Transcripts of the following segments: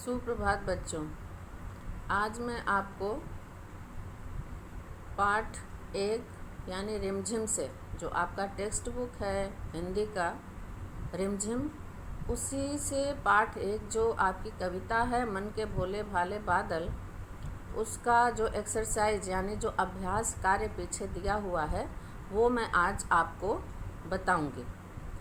सुप्रभात बच्चों। आज मैं आपको पाठ 1 यानी रिमझिम से, जो आपका टेक्स्ट बुक है हिंदी का रिमझिम, उसी से पाठ 1 जो आपकी कविता है मन के भोले भाले बादल, उसका जो एक्सरसाइज यानी जो अभ्यास कार्य पीछे दिया हुआ है वो मैं आज आपको बताऊंगी।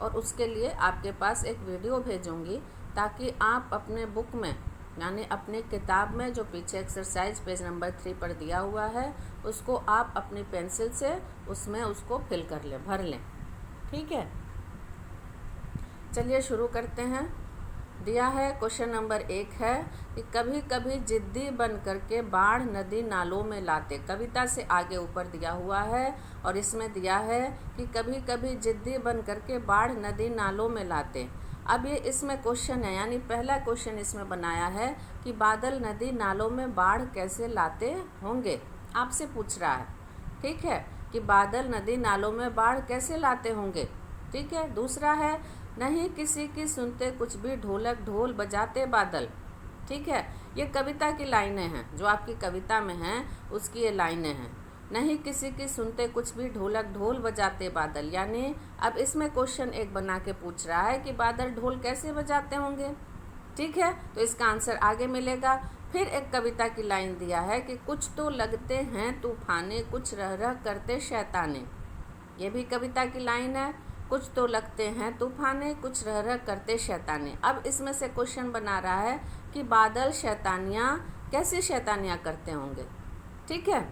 और उसके लिए आपके पास एक वीडियो भेजूंगी ताकि आप अपने बुक में यानी अपनी किताब में जो पीछे एक्सरसाइज पेज नंबर 3 पर दिया हुआ है उसको आप अपनी पेंसिल से उसमें उसको फिल कर लें, भर लें। ठीक है, चलिए शुरू करते हैं। दिया है क्वेश्चन नंबर 1 है कि कभी कभी जिद्दी बन करके बाढ़ नदी नालों में लाते। कविता से आगे ऊपर दिया हुआ है और इसमें दिया है कि कभी कभी जिद्दी बन करके बाढ़ नदी नालों में लाते। अब ये इसमें क्वेश्चन है, यानी पहला क्वेश्चन इसमें बनाया है कि बादल नदी नालों में बाढ़ कैसे लाते होंगे, आपसे पूछ रहा है। ठीक है, कि बादल नदी नालों में बाढ़ कैसे लाते होंगे। ठीक है, दूसरा है नहीं किसी की सुनते कुछ भी ढोलक ढोल बजाते बादल। ठीक है, ये कविता की लाइनें हैं, जो आपकी कविता में हैं उसकी ये लाइनें हैं। नहीं किसी की सुनते कुछ भी ढोलक ढोल बजाते बादल, यानी अब इसमें क्वेश्चन एक बना के पूछ रहा है कि बादल ढोल कैसे बजाते होंगे। ठीक है, तो इसका आंसर आगे मिलेगा। फिर एक कविता की लाइन दिया है कि कुछ तो लगते हैं तूफाने कुछ रह रह करते शैताने। ये भी कविता की लाइन है, कुछ तो लगते हैं तूफाने कुछ रह रह करते शैताने। अब इसमें से क्वेश्चन बना रहा है कि बादल शैतानियाँ कैसे शैतानियाँ करते होंगे। ठीक है,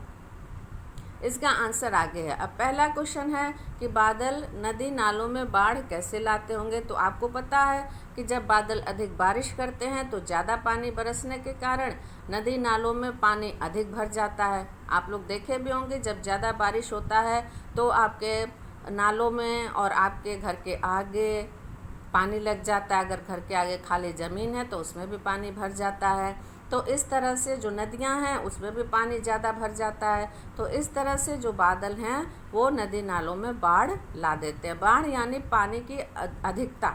इसका आंसर आगे है। अब पहला क्वेश्चन है कि बादल नदी नालों में बाढ़ कैसे लाते होंगे। तो आपको पता है कि जब बादल अधिक बारिश करते हैं तो ज़्यादा पानी बरसने के कारण नदी नालों में पानी अधिक भर जाता है। आप लोग देखे भी होंगे जब ज़्यादा बारिश होता है तो आपके नालों में और आपके घर के आगे पानी लग जाता है। अगर घर के आगे खाली ज़मीन है तो उसमें भी पानी भर जाता है। तो इस तरह से जो नदियां हैं उसमें भी पानी ज़्यादा भर जाता है। तो इस तरह से जो बादल हैं वो नदी नालों में बाढ़ ला देते हैं। बाढ़ यानी पानी की अधिकता।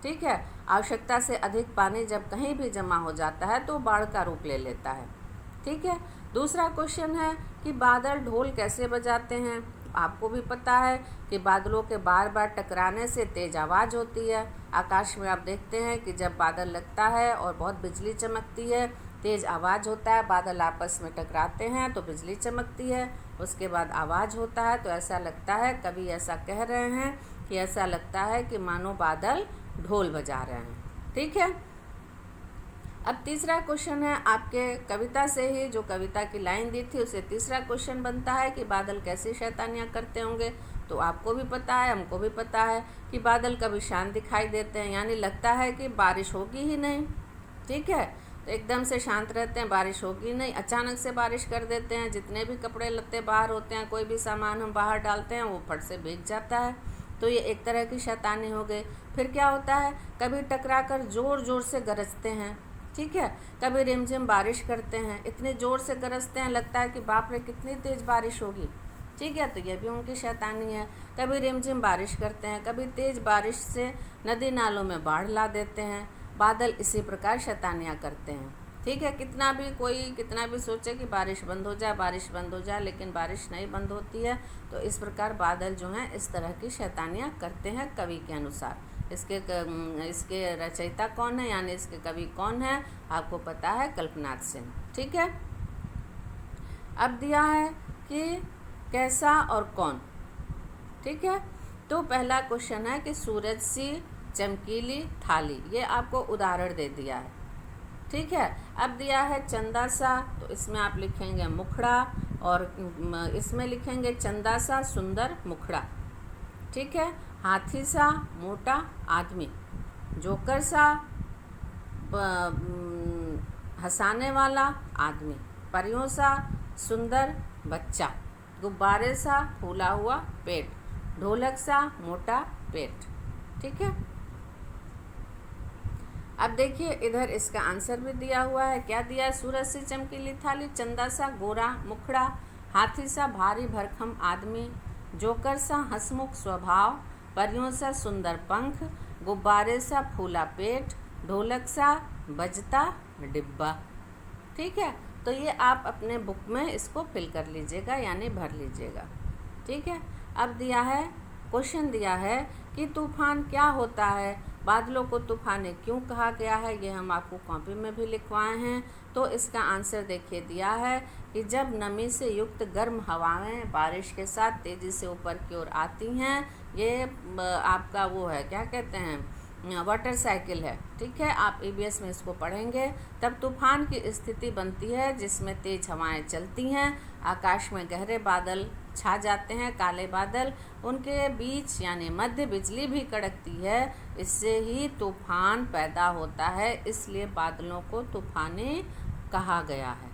ठीक है, आवश्यकता से अधिक पानी जब कहीं भी जमा हो जाता है तो बाढ़ का रूप ले लेता है। ठीक है, दूसरा क्वेश्चन है कि बादल ढोल कैसे बजाते हैं। आपको भी पता है कि बादलों के बार बार टकराने से तेज आवाज़ होती है। आकाश में आप देखते हैं कि जब बादल लगता है और बहुत बिजली चमकती है, तेज आवाज़ होता है। बादल आपस में टकराते हैं तो बिजली चमकती है, उसके बाद आवाज़ होता है। तो ऐसा लगता है, कभी ऐसा कह रहे हैं कि ऐसा लगता है कि मानो बादल ढोल बजा रहे हैं। ठीक है, अब तीसरा क्वेश्चन है, आपके कविता से ही जो कविता की लाइन दी थी उसे तीसरा क्वेश्चन बनता है कि बादल कैसी शैतानियाँ करते होंगे। तो आपको भी पता है, हमको भी पता है कि बादल कभी शांत दिखाई देते हैं, यानी लगता है कि बारिश होगी ही नहीं। ठीक है, तो एकदम से शांत रहते हैं, बारिश होगी नहीं, अचानक से बारिश कर देते हैं। जितने भी कपड़े लत्ते बाहर होते हैं, कोई भी सामान हम बाहर डालते हैं वो फट से भीग जाता है। तो ये एक तरह की शैतानी हो गई। फिर क्या होता है, कभी टकरा कर ज़ोर ज़ोर से गरजते हैं। ठीक है, कभी रिमझिम बारिश करते हैं, इतने ज़ोर से गरजते हैं लगता है कि बाप रे कितनी तेज़ बारिश होगी। ठीक है, तो ये भी उनकी शैतानी है। कभी रिमझिम बारिश करते हैं, कभी तेज़ बारिश से नदी नालों में बाढ़ ला देते हैं। बादल इसी प्रकार शैतानियाँ करते हैं। ठीक है, कितना भी सोचे कि बारिश बंद हो जाए, बारिश बंद हो जाए, लेकिन बारिश नहीं बंद होती है। तो इस प्रकार बादल जो हैं इस तरह की शैतानियाँ करते हैं कवि के अनुसार। इसके रचयिता कौन है, यानी इसके कवि कौन है, आपको पता है, कल्पनाथ सेन। ठीक है, अब दिया है कि कैसा और कौन। ठीक है, तो पहला क्वेश्चन है कि सूरज सी चमकीली थाली, ये आपको उदाहरण दे दिया है। ठीक है, अब दिया है चंदा सा, तो इसमें आप लिखेंगे मुखड़ा और इसमें लिखेंगे चंदा सा सुंदर मुखड़ा। ठीक है, हाथी सा मोटा आदमी, जोकर सा हंसाने वाला आदमी, परियों सा सुंदर बच्चा, गुब्बारे सा फूला हुआ पेट, ढोलक सा मोटा पेट। ठीक है, अब देखिए इधर इसका आंसर भी दिया हुआ है। क्या दिया है, सूरज सी चमकीली थाली, चंदा सा गोरा मुखड़ा, हाथी सा भारी भरखम आदमी, जोकर सा हंसमुख स्वभाव, परियों सा सुंदर पंख, गुब्बारे सा फूला पेट, ढोलक सा बजता डिब्बा। ठीक है, तो ये आप अपने बुक में इसको फिल कर लीजिएगा यानी भर लीजिएगा। ठीक है, अब दिया है क्वेश्चन दिया है कि तूफान क्या होता है, बादलों को तूफानी क्यों कहा गया है, ये हम आपको कॉपी में भी लिखवाए हैं। तो इसका आंसर देखिए दिया है कि जब नमी से युक्त गर्म हवाएं बारिश के साथ तेज़ी से ऊपर की ओर आती हैं, ये आपका वो है, क्या कहते हैं, वाटर साइकिल है। ठीक है, आप ईवीएस में इसको पढ़ेंगे। तब तूफान की स्थिति बनती है जिसमें तेज हवाएं चलती हैं, आकाश में गहरे बादल छा जाते हैं, काले बादल, उनके बीच यानी मध्य बिजली भी कड़कती है, इससे ही तूफान पैदा होता है, इसलिए बादलों को तूफानी कहा गया है।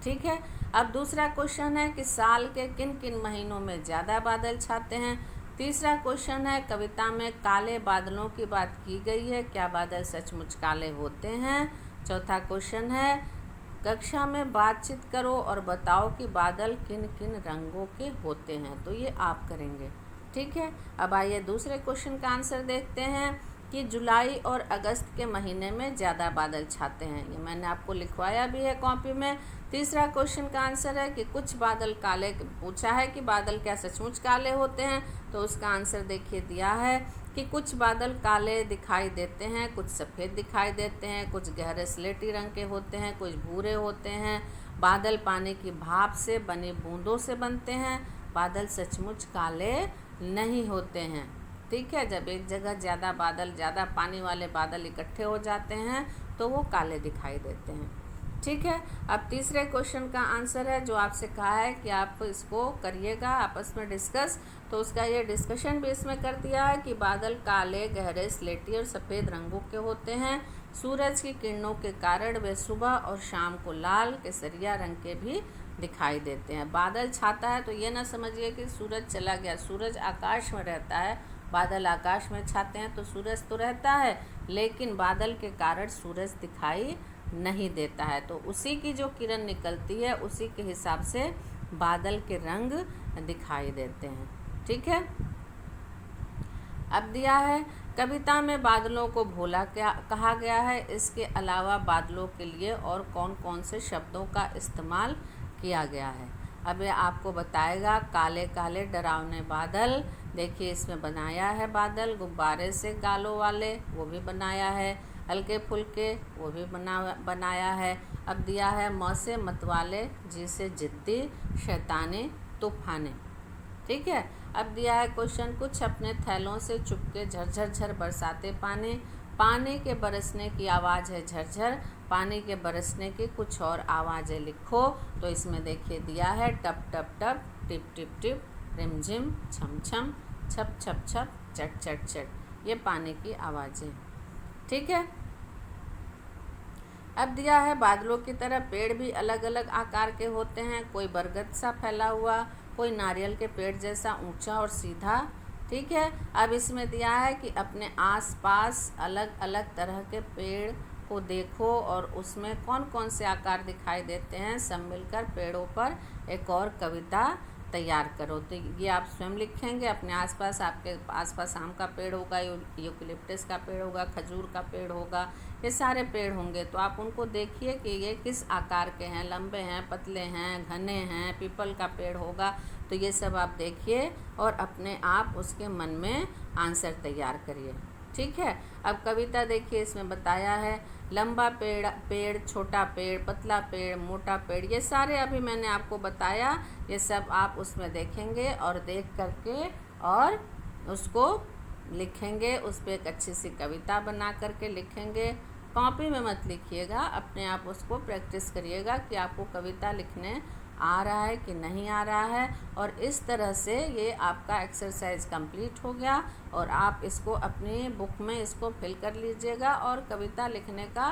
ठीक है, अब दूसरा क्वेश्चन है कि साल के किन किन महीनों में ज़्यादा बादल छाते हैं। तीसरा क्वेश्चन है कविता में काले बादलों की बात की गई है, क्या बादल सचमुच काले होते हैं। चौथा क्वेश्चन है कक्षा में बातचीत करो और बताओ कि बादल किन किन रंगों के होते हैं, तो ये आप करेंगे। ठीक है, अब आइए दूसरे क्वेश्चन का आंसर देखते हैं कि जुलाई और अगस्त के महीने में ज़्यादा बादल छाते हैं, ये मैंने आपको लिखवाया भी है कॉपी में। तीसरा क्वेश्चन का आंसर है कि कुछ बादल काले, पूछा है कि बादल क्या सचमुच काले होते हैं, तो उसका आंसर देखिए दिया है कि कुछ बादल काले दिखाई देते हैं, कुछ सफ़ेद दिखाई देते हैं, कुछ गहरे स्लेटी रंग के होते हैं, कुछ भूरे होते हैं। बादल पानी की भाप से बनी बूंदों से बनते हैं, बादल सचमुच काले नहीं होते हैं। ठीक है, जब एक जगह ज़्यादा बादल, ज़्यादा पानी वाले बादल इकट्ठे हो जाते हैं तो वो काले दिखाई देते हैं। ठीक है, अब तीसरे क्वेश्चन का आंसर है जो आपसे कहा है कि आप इसको करिएगा आपस में डिस्कस, तो उसका ये डिस्कशन भी इसमें कर दिया है कि बादल काले, गहरे, स्लेटी और सफ़ेद रंगों के होते हैं। सूरज की किरणों के कारण वे सुबह और शाम को लाल, केसरिया रंग के भी दिखाई देते हैं। बादल छाता है तो ये ना समझिए कि सूरज चला गया, सूरज आकाश में रहता है, बादल आकाश में छाते हैं तो सूरज तो रहता है, लेकिन बादल के कारण सूरज दिखाई नहीं देता है, तो उसी की जो किरण निकलती है उसी के हिसाब से बादल के रंग दिखाई देते हैं। ठीक है, अब दिया है कविता में बादलों को भोला क्या कहा गया है, इसके अलावा बादलों के लिए और कौन कौन से शब्दों का इस्तेमाल किया गया है। अब ये आपको बताएगा। काले काले डरावने बादल, देखिए इसमें बनाया है बादल, गुब्बारे से गालों वाले वो भी बनाया है, हल्के फुल्के वो भी बनाया है। अब दिया है म से मतवाले, जी से जिद्दी, शैतानी, तूफाने। ठीक है, अब दिया है क्वेश्चन कुछ अपने थैलों से चुपके झरझर झर बरसाते पानी, पानी के बरसने की आवाज़ है झरझर, पानी के बरसने की कुछ और आवाज़ें लिखो। तो इसमें देखिए दिया है टप टप टप, टिप टिप टिप, रिमझिम, छम छम, छप छप छप, चट चट चट, ये पानी की आवाज़ें। ठीक है, अब दिया है बादलों की तरह पेड़ भी अलग अलग आकार के होते हैं, कोई बरगद सा फैला हुआ, कोई नारियल के पेड़ जैसा ऊंचा और सीधा। ठीक है, अब इसमें दिया है कि अपने आसपास अलग अलग तरह के पेड़ को देखो और उसमें कौन कौन से आकार दिखाई देते हैं, सब मिलकर पेड़ों पर एक और कविता तैयार करो। तो ये आप स्वयं लिखेंगे अपने आसपास, आपके आसपास आम का पेड़ होगा, यूकलिप्टस का पेड़ होगा, खजूर का पेड़ होगा, ये सारे पेड़ होंगे, तो आप उनको देखिए कि ये किस आकार के हैं, लंबे हैं, पतले हैं, घने हैं, पीपल का पेड़ होगा, तो ये सब आप देखिए और अपने आप उसके मन में आंसर तैयार करिए। ठीक है, अब कविता देखिए इसमें बताया है लंबा पेड़, छोटा पेड़, पतला पेड़, मोटा पेड़, ये सारे अभी मैंने आपको बताया, ये सब आप उसमें देखेंगे और देख करके और उसको लिखेंगे, उस पर एक अच्छी सी कविता बना करके लिखेंगे। कॉपी में मत लिखिएगा, अपने आप उसको प्रैक्टिस करिएगा कि आपको कविता लिखने आ रहा है कि नहीं आ रहा है। और इस तरह से ये आपका एक्सरसाइज कंप्लीट हो गया और आप इसको अपनी बुक में इसको फिल कर लीजिएगा और कविता लिखने का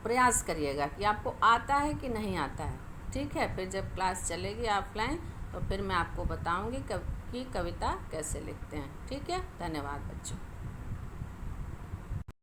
प्रयास करिएगा कि आपको आता है कि नहीं आता है। ठीक है, फिर जब क्लास चलेगी ऑफलाइन तो फिर मैं आपको बताऊंगी कि कविता कैसे लिखते हैं। ठीक है, धन्यवाद बच्चों।